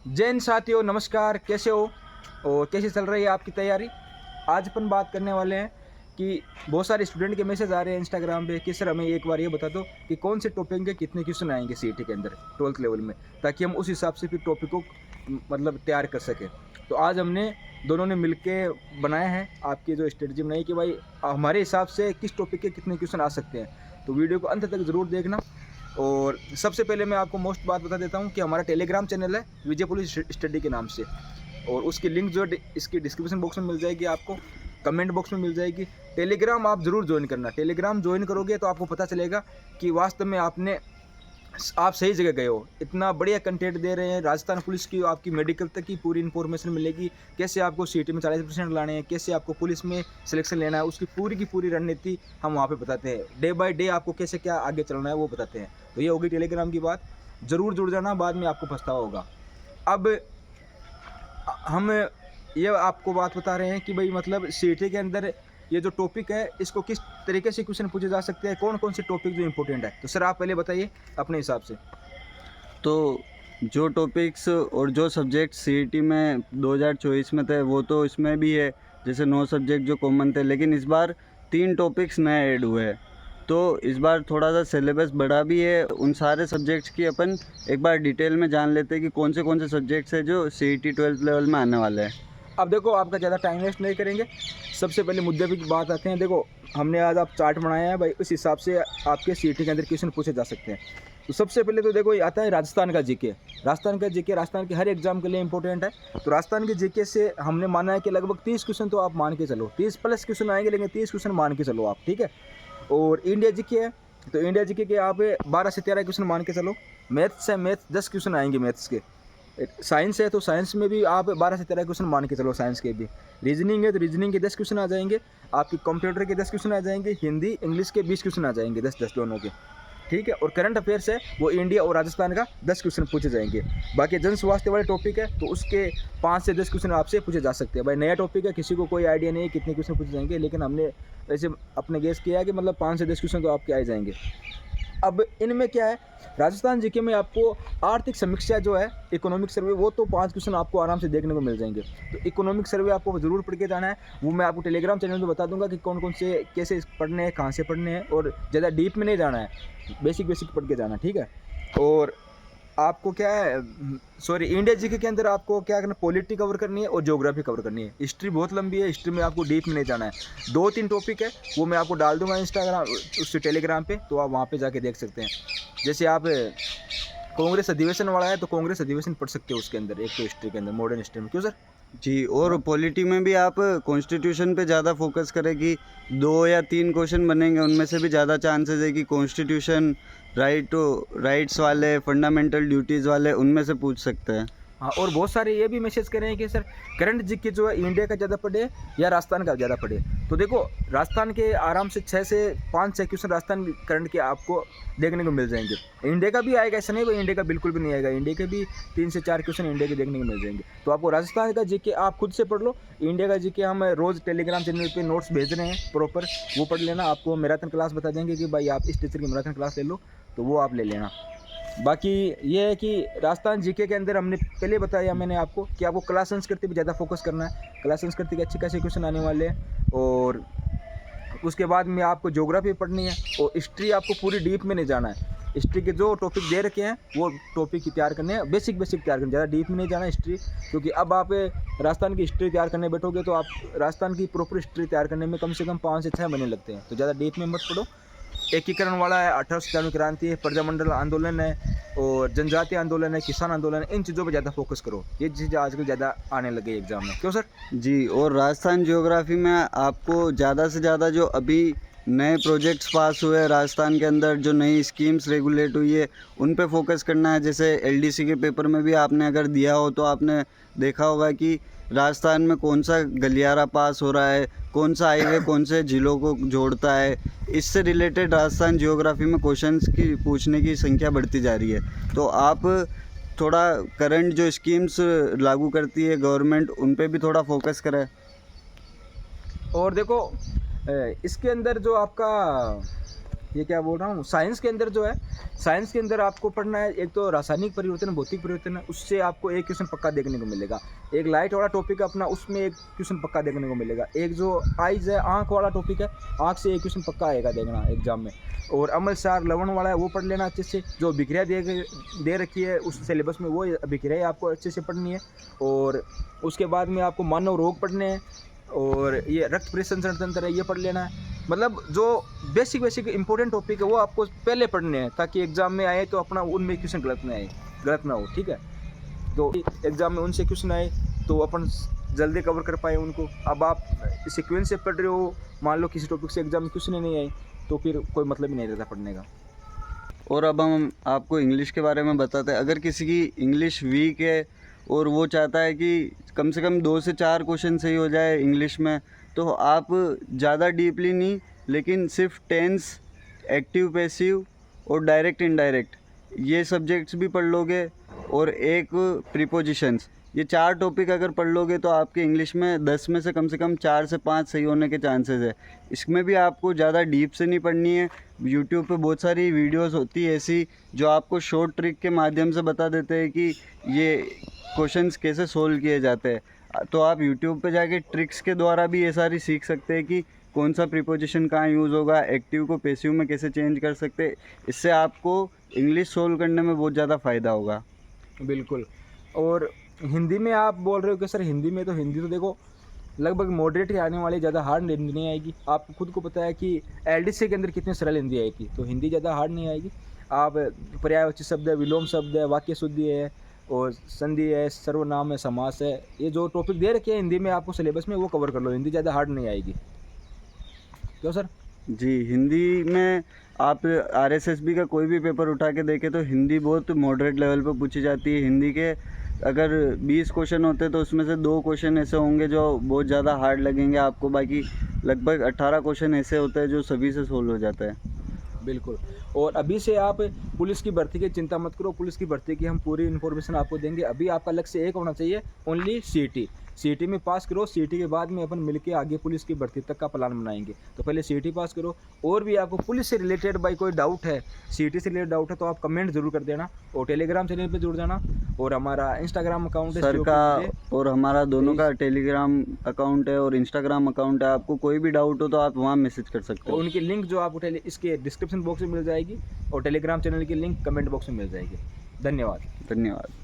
जय हिंद साथियों, नमस्कार। कैसे हो और कैसे चल रही है आपकी तैयारी? आज अपन बात करने वाले हैं कि बहुत सारे स्टूडेंट के मैसेज आ रहे हैं इंस्टाग्राम पे कि सर हमें एक बार ये बता दो कि कौन से टॉपिक के कितने क्वेश्चन आएंगे सीईटी के अंदर 12th लेवल में, ताकि हम उस हिसाब से फिर टॉपिक को मतलब तैयार कर सकें। तो आज हमने दोनों ने मिलके बनाया है आपकी जो स्ट्रेटजी बनाई कि भाई हमारे हिसाब से किस टॉपिक के कितने क्वेश्चन आ सकते हैं। तो वीडियो को अंत तक ज़रूर देखना। और सबसे पहले मैं आपको मोस्ट बात बता देता हूँ कि हमारा टेलीग्राम चैनल है विजय पुलिस स्टडी के नाम से, और उसकी लिंक जो इसकी डिस्क्रिप्शन बॉक्स में मिल जाएगी, आपको कमेंट बॉक्स में मिल जाएगी। टेलीग्राम आप ज़रूर ज्वाइन करना। टेलीग्राम ज्वाइन करोगे तो आपको पता चलेगा कि वास्तव में आप सही जगह गए हो। इतना बढ़िया कंटेंट दे रहे हैं। राजस्थान पुलिस की आपकी मेडिकल तक की पूरी इन्फॉर्मेशन मिलेगी, कैसे आपको सीईटी में 40% लाने हैं, कैसे आपको पुलिस में सिलेक्शन लेना है, उसकी पूरी की पूरी रणनीति हम वहाँ पे बताते हैं। डे बाय डे आपको कैसे क्या आगे चलना है वो बताते हैं। तो ये होगी टेलीग्राम की बात। ज़रूर जुड़ जाना, बाद में आपको पछतावा होगा। अब हम ये आपको बात बता रहे हैं कि भाई मतलब सीईटी के अंदर ये जो टॉपिक है इसको किस तरीके से क्वेश्चन पूछे जा सकते हैं, कौन कौन से टॉपिक जो इंपॉर्टेंट है। तो सर आप पहले बताइए अपने हिसाब से। तो जो टॉपिक्स और जो सब्जेक्ट सीईटी में 2024 में थे वो तो इसमें भी है, जैसे 9 सब्जेक्ट जो कॉमन थे, लेकिन इस बार 3 टॉपिक्स नए ऐड हुए हैं। तो इस बार थोड़ा सा सिलेबस बढ़ा भी है। उन सारे सब्जेक्ट्स की अपन एक बार डिटेल में जान लेते हैं कि कौन से सब्जेक्ट्स हैं जो सीईटी 12th लेवल में आने वाले हैं। अब देखो, आपका ज़्यादा टाइम वेस्ट नहीं करेंगे, सबसे पहले मुद्दे की बात आते हैं। देखो, हमने आज आप चार्ट बनाया है भाई, उस हिसाब से आपके सीईटी के अंदर क्वेश्चन पूछे जा सकते हैं। तो सबसे पहले तो देखो ये आता है राजस्थान का जीके। राजस्थान का जीके राजस्थान के हर एग्जाम के लिए इंपॉर्टेंट है। तो राजस्थान के जीके से हमने माना है कि लगभग 30 क्वेश्चन तो आप मान के चलो, 30 प्लस क्वेश्चन आएंगे, लेकिन 30 क्वेश्चन मान के चलो आप, ठीक है। और इंडिया जीके है, तो इंडिया जीके के आप 12 से 13 क्वेश्चन मान के चलो। मैथ्स है, मैथ 10 क्वेश्चन आएंगे मैथ्स के। साइंस है तो साइंस में भी आप 12 से 13 क्वेश्चन मान के चलो साइंस के भी। रीजनिंग है तो रीजनिंग के 10 क्वेश्चन आ जाएंगे आपकी। कंप्यूटर के 10 क्वेश्चन आ जाएंगे। हिंदी इंग्लिश के 20 क्वेश्चन आ जाएंगे, 10-10 दोनों के, ठीक है। और करंट अफेयर्स है वो इंडिया और राजस्थान का 10 क्वेश्चन पूछे जाएंगे। बाकी जन स्वास्थ्य वाले टॉपिक है तो उसके 5 से 10 क्वेश्चन आपसे पूछे जा सकते हैं। भाई नया टॉपिक है, किसी को कोई आइडिया नहीं है कितने क्वेश्चन पूछे जाएंगे, लेकिन हमने वैसे अपने गेस किया है कि मतलब 5 से 10 क्वेश्चन तो आपके आ जाएंगे। अब इनमें क्या है, राजस्थान जीके में आपको आर्थिक समीक्षा जो है, इकोनॉमिक सर्वे, वो तो 5 क्वेश्चन आपको आराम से देखने को मिल जाएंगे। तो इकोनॉमिक सर्वे आपको ज़रूर पढ़ के जाना है। वो मैं आपको टेलीग्राम चैनल में बता दूंगा कि कौन कौन से कैसे पढ़ने हैं, कहाँ से पढ़ने हैं, और ज़्यादा डीप में नहीं जाना है, बेसिक पढ़ के जाना, ठीक है। और आपको क्या है, सॉरी, इंडिया जीके के अंदर आपको क्या करना, पॉलिटी कवर करनी है और ज्योग्राफी कवर करनी है। हिस्ट्री बहुत लंबी है, हिस्ट्री में आपको डीप में नहीं जाना है। 2-3 टॉपिक है वो मैं आपको डाल दूंगा इंस्टाग्राम उस टेलीग्राम पे, तो आप वहाँ पे जाके देख सकते हैं। जैसे आप कांग्रेस अधिवेशन वाला है तो कांग्रेस अधिवेशन पढ़ सकते हो उसके अंदर, एक तो हिस्ट्री के अंदर, मॉडर्न हिस्ट्री में। क्यों सर? जी, और पॉलिटी में भी आप कॉन्स्टिट्यूशन पे ज़्यादा फोकस करें कि 2 या 3 क्वेश्चन बनेंगे, उनमें से भी ज़्यादा चांसेस है कि कॉन्स्टिट्यूशन राइट्स वाले, फंडामेंटल ड्यूटीज़ वाले, उनमें से पूछ सकते हैं। हाँ, और बहुत सारे ये भी मैसेज कर रहे हैं कि सर करंट जीके जो है इंडिया का ज़्यादा पढ़े या राजस्थान का ज़्यादा पढ़े। तो देखो, राजस्थान के आराम से 6 से 5-6 क्वेश्चन राजस्थान करंट के आपको देखने को मिल जाएंगे। इंडिया का भी आएगा, ऐसा नहीं भाई इंडिया का बिल्कुल भी नहीं आएगा। इंडिया के भी 3 से 4 क्वेश्चन इंडिया के देखने को मिल जाएंगे। तो आपको राजस्थान का जीके आप खुद से पढ़ लो। इंडिया का जीके हम रोज़ टेलीग्राम चैनल पर नोट्स भेज रहे हैं प्रॉपर, वो पढ़ लेना। आपको मैराथन क्लास बता देंगे कि भाई आप इस टीचर की मैराथन क्लास ले लो, तो वो आप ले लेना। बाकी ये है कि राजस्थान जीके के अंदर हमने पहले बताया मैंने आपको कि आपको कला संस्कृति पे ज़्यादा फोकस करना है। कला संस्कृति के अच्छे खासे क्वेश्चन आने वाले हैं। और उसके बाद में आपको ज्योग्राफी पढ़नी है, और हिस्ट्री आपको पूरी डीप में नहीं जाना है। हिस्ट्री के जो टॉपिक दे रखे हैं वो टॉपिक तैयार करने हैं, बेसिक तैयार करने, ज़्यादा डीप में नहीं जाना हिस्ट्री। क्योंकि अब आप राजस्थान की हिस्ट्री तैयार करने बैठोगे तो आप राजस्थान की प्रॉपर हिस्ट्री तैयार करने में कम से कम 5 से 6 महीने लगते हैं। तो ज़्यादा डीप में मत पढ़ो। एकीकरण वाला है, 18 क्रांति है, प्रजामंडल आंदोलन है, और जनजातीय आंदोलन है, किसान आंदोलन है, इन चीज़ों पे ज़्यादा फोकस करो। ये चीज़ें आजकल ज़्यादा आने लगे एग्जाम में। क्यों सर? जी, और राजस्थान ज्योग्राफी में आपको ज़्यादा से ज़्यादा जो अभी नए प्रोजेक्ट्स पास हुए हैं राजस्थान के अंदर, जो नई स्कीम्स रेगुलेट हुई है, उन पे फोकस करना है। जैसे एलडीसी के पेपर में भी आपने अगर दिया हो तो आपने देखा होगा कि राजस्थान में कौन सा गलियारा पास हो रहा है, कौन सा हाईवे कौन से ज़िलों को जोड़ता है। इससे रिलेटेड राजस्थान ज्योग्राफी में क्वेश्चंस की पूछने की संख्या बढ़ती जा रही है। तो आप थोड़ा करंट जो स्कीम्स लागू करती है गवर्नमेंट, उन पे भी थोड़ा फोकस करें। और देखो, इसके अंदर जो आपका ये क्या बोल रहा हूँ, साइंस के अंदर जो है, साइंस के अंदर आपको पढ़ना है एक तो रासायनिक परिवर्तन, भौतिक परिवर्तन है, उससे आपको एक क्वेश्चन पक्का देखने को मिलेगा। एक लाइट वाला टॉपिक है अपना, उसमें एक क्वेश्चन पक्का देखने को मिलेगा। एक जो आइज है, आँख वाला टॉपिक है, आँख से एक क्वेश्चन पक्का आएगा देखना एग्जाम में। और अमल सार लवण वाला है, वो पढ़ लेना अच्छे से। जो अभिक्रिया दे रखी है उस सिलेबस में, वो अभिक्रिया आपको अच्छे से पढ़नी है। और उसके बाद में आपको मानव रोग पढ़ने हैं, और ये रक्त परिसंचरण तंत्र है, ये पढ़ लेना है। मतलब जो बेसिक इंपॉर्टेंट टॉपिक है वो आपको पहले पढ़ने हैं, ताकि एग्जाम में आए तो अपना उनमें क्वेश्चन गलत ना हो, ठीक है। तो एग्जाम में उनसे क्वेश्चन आए तो अपन जल्दी कवर कर पाए उनको। अब आप सीक्वेंस से पढ़ रहे हो, मान लो किसी टॉपिक से एग्जाम में क्वेश्चन नहीं आए तो फिर कोई मतलब ही नहीं रहता पढ़ने का। और अब हम आपको इंग्लिश के बारे में बताते हैं। अगर किसी की इंग्लिश वीक है और वो चाहता है कि कम से कम 2 से 4 क्वेश्चन सही हो जाए इंग्लिश में, तो आप ज़्यादा डीपली नहीं, लेकिन सिर्फ टेंस, एक्टिव पैसिव और डायरेक्ट इनडायरेक्ट, ये सब्जेक्ट्स भी पढ़ लोगे, और एक प्रीपोजिशंस, ये 4 टॉपिक अगर पढ़ लोगे तो आपके इंग्लिश में 10 में से कम 4 से 5 सही होने के चांसेस है। इसमें भी आपको ज़्यादा डीप से नहीं पढ़नी है। यूट्यूब पे बहुत सारी वीडियोस होती है ऐसी जो आपको शॉर्ट ट्रिक के माध्यम से बता देते हैं कि ये क्वेश्चंस कैसे सोल्व किए जाते हैं। तो आप यूट्यूब पे जाके ट्रिक्स के द्वारा भी ये सारी सीख सकते हैं कि कौन सा प्रीपोजिशन कहाँ यूज़ होगा, एक्टिव को पैसिव में कैसे चेंज कर सकते हैं। इससे आपको इंग्लिश सोल्व करने में बहुत ज़्यादा फ़ायदा होगा। बिल्कुल। और हिंदी में आप बोल रहे हो कि सर हिंदी में, तो हिंदी तो देखो लगभग मॉडरेट ही आने वाली, ज़्यादा हार्ड हिंदी नहीं आएगी। आपको खुद को पता है कि एलडीसी के अंदर कितनी सरल हिंदी आएगी, तो हिंदी ज़्यादा हार्ड नहीं आएगी। आप पर्यायवाची शब्द है, विलोम शब्द है, वाक्य शुद्धि है, और संधि है, सर्वनाम है, समास है, ये जो टॉपिक दे रखे हैं हिंदी में आपको सिलेबस में, वो कवर कर लो। हिंदी ज़्यादा हार्ड नहीं आएगी, क्यों सर? जी, हिंदी में आप आरएसएसबी का कोई भी पेपर उठा के देखें तो हिंदी बहुत मॉडरेट लेवल पे पूछी जाती है। हिंदी के अगर 20 क्वेश्चन होते तो उसमें से 2 क्वेश्चन ऐसे होंगे जो बहुत ज़्यादा हार्ड लगेंगे आपको, बाकी लगभग 18 क्वेश्चन ऐसे होते हैं जो सभी से सोल्व हो जाता है। बिल्कुल। और अभी से आप पुलिस की भर्ती की चिंता मत करो, पुलिस की भर्ती की हम पूरी इन्फॉर्मेशन आपको देंगे। अभी आपका लक्ष्य एक होना चाहिए, ओनली सीईटी में पास करो। सीईटी के बाद में अपन मिलके आगे पुलिस की भर्ती तक का प्लान बनाएंगे। तो पहले सीईटी पास करो। और भी आपको पुलिस से रिलेटेड बाई कोई डाउट है, सीईटी से रिलेटेड डाउट है, तो आप कमेंट जरूर कर देना, और टेलीग्राम चैनल पे जुड़ जाना। और हमारा इंस्टाग्राम अकाउंट है सर का और हमारा दोनों का टेलीग्राम अकाउंट है और इंस्टाग्राम अकाउंट है। आपको कोई भी डाउट हो तो आप वहाँ मैसेज कर सकते हो। और उनकी लिंक जो आपको इसके डिस्क्रिप्शन बॉक्स में मिल जाएगी, और टेलीग्राम चैनल की लिंक कमेंट बॉक्स में मिल जाएगी। धन्यवाद। धन्यवाद।